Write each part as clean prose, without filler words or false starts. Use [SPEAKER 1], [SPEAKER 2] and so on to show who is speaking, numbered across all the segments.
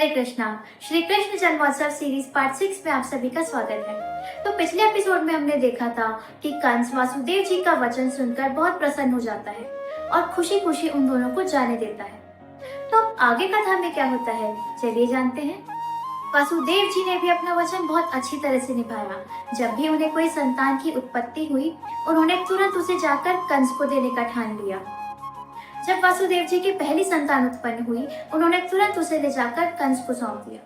[SPEAKER 1] हरे कृष्णा। श्री कृष्ण जन्मोत्सव series part 6 में आप सभी का स्वागत है। तो पिछले एपिसोड में हमने देखा था कि कंस वासुदेव जी का वचन सुनकर बहुत प्रसन्न हो जाता है और खुशी खुशी उन दोनों को जाने देता है। तो अब आगे कथा में क्या होता है, चलिए जानते हैं। वासुदेव जी ने भी अपना वचन बहुत अच्छी तरह से निभाया। जब भी उन्हें कोई संतान की उत्पत्ति हुई, उन्होंने तुरंत उसे जाकर कंस को देने का ठान लिया। जब वासुदेव जी की पहली संतान उत्पन्न हुई, उन्होंने तुरंत उसे ले जाकर कंस को सौंप दिया।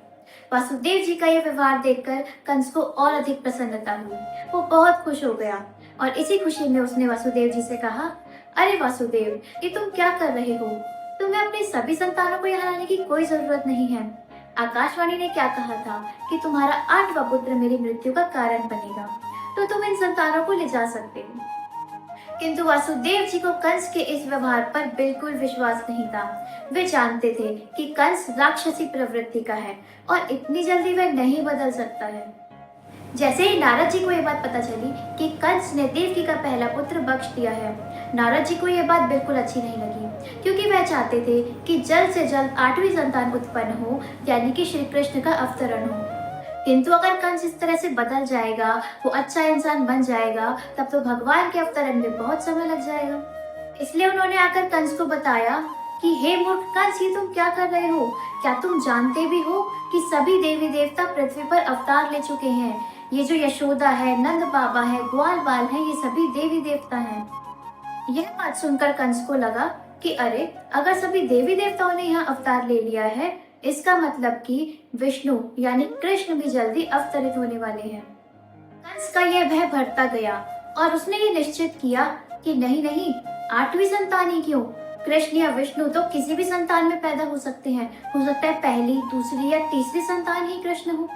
[SPEAKER 1] वासुदेव जी का यह व्यवहार देखकर कंस को और अधिक प्रसन्नता हुई। वो बहुत खुश हो गया और इसी खुशी में उसने वासुदेव जी से कहा, अरे वासुदेव, ये तुम क्या कर रहे हो? तुम्हें अपनी सभी संतानों को यहाँ लाने की कोई जरूरत नहीं है। आकाशवाणी ने क्या कहा था कि तुम्हारा 8वां पुत्र मेरी मृत्यु का कारण बनेगा, तो तुम इन संतानों को ले जा सकते हो। किंतु वासुदेव जी को कंस के इस व्यवहार पर बिल्कुल विश्वास नहीं था। वे जानते थे कि कंस राक्षसी प्रवृत्ति का है और इतनी जल्दी वह नहीं बदल सकता है। जैसे ही नारद जी को यह बात पता चली कि कंस ने देवकी का पहला पुत्र बख्श दिया है, नारद जी को यह बात बिल्कुल अच्छी नहीं लगी, क्योंकि वह चाहते थे कि जल्द से जल्द 8वीं संतान उत्पन्न हो, यानी कि श्री कृष्ण का अवतरण हो। किंतु अगर कंस इस तरह से बदल जाएगा, वो अच्छा इंसान बन जाएगा, तब तो भगवान के अवतरण में बहुत समय लग जाएगा। इसलिए उन्होंने आकर कंस को बताया कि हे मूर्ख कंस, ये तुम क्या कर रहे हो? क्या तुम जानते भी हो कि सभी देवी देवता पृथ्वी पर अवतार ले चुके हैं? ये जो यशोदा है, नंद बाबा है, ग्वाल बाल है, ये सभी देवी देवता हैं। यह बात सुनकर कंस को लगा कि अरे, अगर सभी देवी देवताओं ने यहाँ अवतार ले लिया है, इसका मतलब कि विष्णु यानी कृष्ण भी जल्दी अवतरित होने वाले हैं। कंस का यह भय बढ़ता गया और उसने ये निश्चित किया कि नहीं नहीं, 8वीं संतान ही क्यों, कृष्ण या विष्णु तो किसी भी संतान में पैदा हो सकते हैं। हो सकता है पहली, दूसरी या तीसरी संतान ही कृष्ण हो।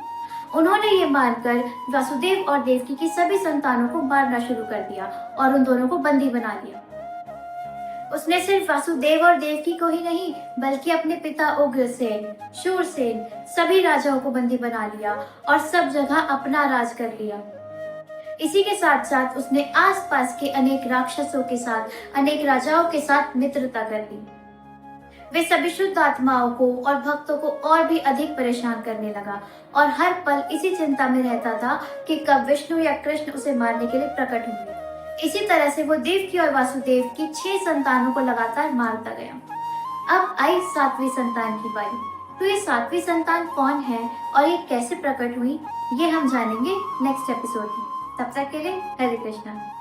[SPEAKER 1] उन्होंने ये मानकर वासुदेव और देवकी की सभी संतानों को मारना शुरू कर दिया और उन दोनों को बंदी बना लिया। उसने सिर्फ वासुदेव और देवकी को ही नहीं, बल्कि अपने पिता उग्रसेन, शूरसेन, सभी राजाओं को बंदी बना लिया और सब जगह अपना राज कर लिया। इसी के साथ साथ उसने आसपास के अनेक राक्षसों के साथ, अनेक राजाओं के साथ मित्रता कर ली। वे सभी शुद्ध आत्माओं को और भक्तों को और भी अधिक परेशान करने लगा और हर पल इसी चिंता में रहता था कि कब विष्णु या कृष्ण उसे मारने के लिए प्रकट होंगे। इसी तरह से वो देवकी और वासुदेव की 6 संतानों को लगातार मारता गया। अब आई 7वीं संतान की बारी। तो ये 7वीं संतान कौन है और ये कैसे प्रकट हुई, ये हम जानेंगे नेक्स्ट एपिसोड में। तब तक के लिए हरे कृष्णा।